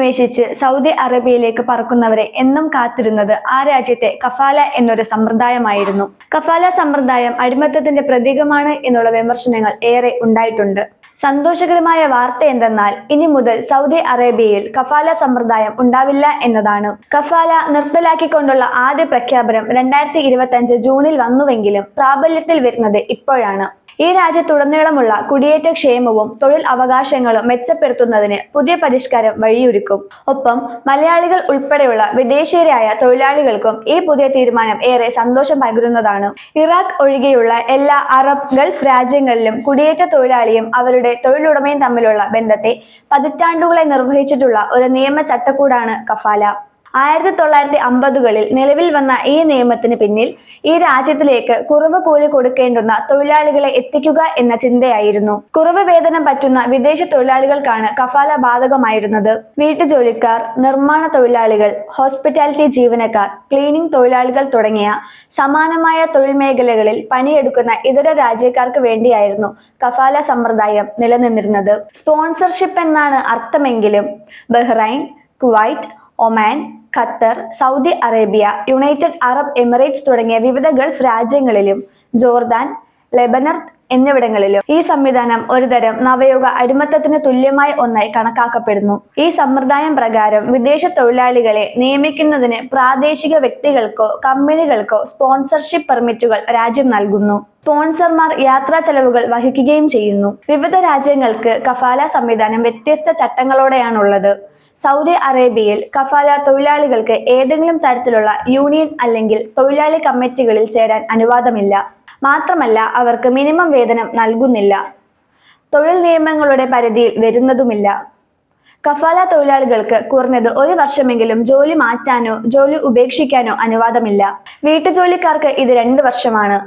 അന്വേഷിച്ച് സൗദി അറേബ്യയിലേക്ക് പറക്കുന്നവരെ എന്നും കാത്തിരുന്നത് ആ രാജ്യത്തെ കഫാല എന്നൊരു സമ്പ്രദായമായിരുന്നു. കഫാല സമ്പ്രദായം അടിമത്തത്തിന്റെ പ്രതീകമാണ് എന്നുള്ള വിമർശനങ്ങൾ ഏറെ ഉണ്ടായിട്ടുണ്ട്. സന്തോഷകരമായ വാർത്ത എന്തെന്നാൽ ഇനി മുതൽ സൗദി അറേബ്യയിൽ കഫാല സമ്പ്രദായം ഉണ്ടാവില്ല എന്നതാണ്. കഫാല നിർത്തലാക്കിക്കൊണ്ടുള്ള ആദ്യ പ്രഖ്യാപനം 2025 ജൂണിൽ വന്നുവെങ്കിലും പ്രാബല്യത്തിൽ വരുന്നത് ഇപ്പോഴാണ്. ഈ രാജ്യത്തുടനീളമുള്ള കുടിയേറ്റ ക്ഷേമവും തൊഴിൽ അവകാശങ്ങളും മെച്ചപ്പെടുത്തുന്നതിന് പുതിയ പരിഷ്കാരം വഴിയൊരുക്കും. ഒപ്പം മലയാളികൾ ഉൾപ്പെടെയുള്ള വിദേശീയരായ തൊഴിലാളികൾക്കും ഈ പുതിയ തീരുമാനം ഏറെ സന്തോഷം പകരുന്നതാണ്. ഇറാഖ് ഒഴികെയുള്ള എല്ലാ അറബ് ഗൾഫ് രാജ്യങ്ങളിലും കുടിയേറ്റ തൊഴിലാളിയും അവരുടെ തൊഴിലുടമയും തമ്മിലുള്ള ബന്ധത്തെ പതിറ്റാണ്ടുകളെ നിർവഹിച്ചിട്ടുള്ള ഒരു നിയമ ചട്ടക്കൂടാണ് കഫാല. 1950കളിൽ നിലവിൽ വന്ന ഈ നിയമത്തിന് പിന്നിൽ ഈ രാജ്യത്തിലേക്ക് കുറവ് കൂലി കൊടുക്കേണ്ടുന്ന തൊഴിലാളികളെ എത്തിക്കുക എന്ന ചിന്തയായിരുന്നു. കുറവ് വേതനം പറ്റുന്ന വിദേശ തൊഴിലാളികൾക്കാണ് കഫാല ബാധകമായിരുന്നത്. വീട്ടുജോലിക്കാർ, നിർമ്മാണ തൊഴിലാളികൾ, ഹോസ്പിറ്റാലിറ്റി ജീവനക്കാർ, ക്ലീനിംഗ് തൊഴിലാളികൾ തുടങ്ങിയ സമാനമായ തൊഴിൽ മേഖലകളിൽ പണിയെടുക്കുന്ന ഇതര രാജ്യക്കാർക്ക് വേണ്ടിയായിരുന്നു കഫാല സമ്പ്രദായം നിലനിന്നിരുന്നത്. സ്പോൺസർഷിപ്പ് എന്നാണ് അർത്ഥമെങ്കിലും Bahrain, Kuwait, Oman, Qatar, Saudi Arabia, United Arab Emirates തുടങ്ങിയ വിവിധ ഗൾഫ് രാജ്യങ്ങളിലും ജോർദാൻ, ലെബനൻ എന്നിവിടങ്ങളിലും ഈ സംവിധാനം ഒരുതരം നവയുഗ അടിമത്തത്തിന് തുല്യമായ ഒന്നായി കണക്കാക്കപ്പെടുന്നു. ഈ സമ്പ്രദായം പ്രകാരം വിദേശ തൊഴിലാളികളെ നിയമിക്കുന്നതിന് പ്രാദേശിക വ്യക്തികൾക്കോ കമ്പനികൾക്കോ സ്പോൺസർഷിപ്പ് പെർമിറ്റുകൾ രാജ്യം നൽകുന്നു. സ്പോൺസർമാർ യാത്രാ ചെലവുകൾ വഹിക്കുകയും ചെയ്യുന്നു. വിവിധ രാജ്യങ്ങൾക്ക് കഫാല സംവിധാനം വ്യത്യസ്ത ചട്ടങ്ങളോടെയാണുള്ളത്. സൗദി അറേബ്യയിൽ കഫാല തൊഴിലാളികൾക്ക് ഏതെങ്കിലും തരത്തിലുള്ള യൂണിയൻ അല്ലെങ്കിൽ തൊഴിലാളി കമ്മിറ്റികളിൽ ചേരാൻ അനുവാദമില്ല. മാത്രമല്ല അവർക്ക് മിനിമം വേതനം നൽകുന്നില്ല. തൊഴിൽ നിയമങ്ങളുടെ പരിധിയിൽ വരുന്നതുമില്ല. കഫാല തൊഴിലാളികൾക്ക് കുറഞ്ഞത് 1 വർഷമെങ്കിലും ജോലി മാറ്റാനോ ജോലി ഉപേക്ഷിക്കാനോ അനുവാദമില്ല. വീട്ടുജോലിക്കാർക്ക് ഇത് 2 വർഷമാണ്.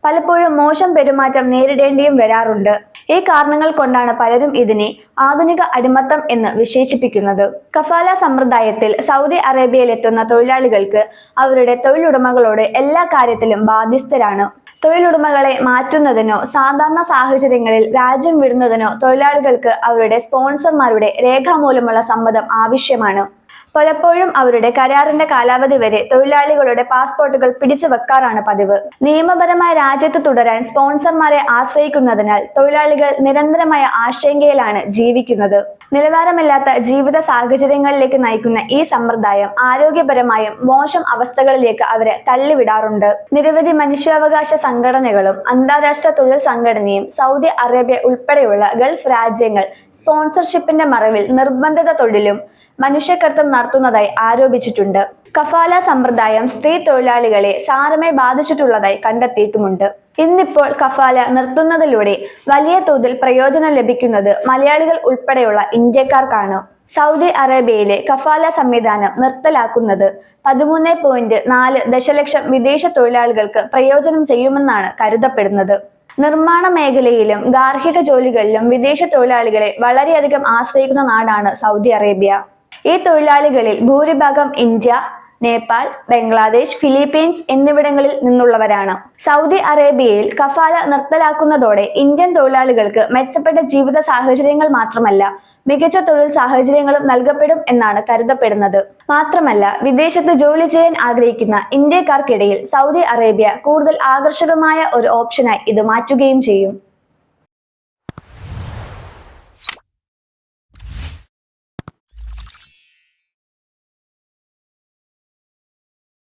പലപ്പോഴും മോശം പെരുമാറ്റം നേരിടേണ്ടിയും വരാറുണ്ട്. ഈ കാരണങ്ങൾ കൊണ്ടാണ് പലരും ഇതിനെ ആധുനിക അടിമത്തം എന്ന് വിശേഷിപ്പിക്കുന്നത്. കഫാല സമ്പ്രദായത്തിൽ സൗദി അറേബ്യയിലെത്തുന്ന തൊഴിലാളികൾക്ക് അവരുടെ തൊഴിലുടമകളോട് എല്ലാ കാര്യത്തിലും ബാധ്യസ്ഥരാണ്. തൊഴിലുടമകളെ മാറ്റുന്നതിനോ സാധാരണ സാഹചര്യങ്ങളിൽ രാജ്യം വിടുന്നതിനോ തൊഴിലാളികൾക്ക് അവരുടെ സ്പോൺസർമാരുടെ രേഖാമൂലമുള്ള സമ്മതം ആവശ്യമാണ്. പലപ്പോഴും അവരുടെ കരാറിന്റെ കാലാവധി വരെ തൊഴിലാളികളുടെ പാസ്പോർട്ടുകൾ പിടിച്ചു വെക്കാറാണ് പതിവ്. നിയമപരമായ രാജ്യത്ത് തുടരാൻ സ്പോൺസർമാരെ ആശ്രയിക്കുന്നതിനാൽ തൊഴിലാളികൾ നിരന്തരമായ ആശങ്കയിലാണ് ജീവിക്കുന്നത്. നിലവാരമില്ലാത്ത ജീവിത സാഹചര്യങ്ങളിലേക്ക് നയിക്കുന്ന ഈ സമ്പ്രദായം ആരോഗ്യപരമായും മോശം അവസ്ഥകളിലേക്ക് അവരെ തള്ളിവിടാറുണ്ട്. നിരവധി മനുഷ്യാവകാശ സംഘടനകളും അന്താരാഷ്ട്ര തൊഴിൽ സംഘടനയും സൗദി അറേബ്യ ഉൾപ്പെടെയുള്ള ഗൾഫ് രാജ്യങ്ങൾ സ്പോൺസർഷിപ്പിന്റെ മറവിൽ നിർബന്ധിത തൊഴിലും മനുഷ്യക്കടത്തും നടത്തുന്നതായി ആരോപിച്ചിട്ടുണ്ട്. കഫാല സമ്പ്രദായം സ്ത്രീ തൊഴിലാളികളെ സാരമായി ബാധിച്ചിട്ടുള്ളതായി കണ്ടെത്തിയിട്ടുമുണ്ട്. ഇന്നിപ്പോൾ കഫാല നിർത്തുന്നതിലൂടെ വലിയ തോതിൽ പ്രയോജനം ലഭിക്കുന്നത് മലയാളികൾ ഉൾപ്പെടെയുള്ള ഇന്ത്യക്കാർക്കാണ്. സൗദി അറേബ്യയിലെ കഫാല സംവിധാനം നിർത്തലാക്കുന്നത് 13.4 ദശലക്ഷം വിദേശ തൊഴിലാളികൾക്ക് പ്രയോജനം ചെയ്യുമെന്നാണ് കരുതപ്പെടുന്നത്. നിർമ്മാണ മേഖലയിലും ഗാർഹിക ജോലികളിലും വിദേശ തൊഴിലാളികളെ വളരെയധികം ആശ്രയിക്കുന്ന നാടാണ് സൗദി അറേബ്യ. ഈ തൊഴിലാളികളിൽ ഭൂരിഭാഗം ഇന്ത്യ, നേപ്പാൾ, ബംഗ്ലാദേശ്, ഫിലിപ്പീൻസ് എന്നിവിടങ്ങളിൽ നിന്നുള്ളവരാണ്. സൗദി അറേബ്യയിൽ കഫാല നിർത്തലാക്കുന്നതോടെ ഇന്ത്യൻ തൊഴിലാളികൾക്ക് മെച്ചപ്പെട്ട ജീവിത സാഹചര്യങ്ങൾ മാത്രമല്ല മികച്ച തൊഴിൽ സാഹചര്യങ്ങളും നൽകപ്പെടും എന്നാണ് കരുതപ്പെടുന്നത്. മാത്രമല്ല വിദേശത്ത് ജോലി ചെയ്യാൻ ആഗ്രഹിക്കുന്ന ഇന്ത്യക്കാർക്കിടയിൽ സൗദി അറേബ്യ കൂടുതൽ ആകർഷകമായ ഒരു ഓപ്ഷനായി ഇത് മാറ്റുകയും ചെയ്യും.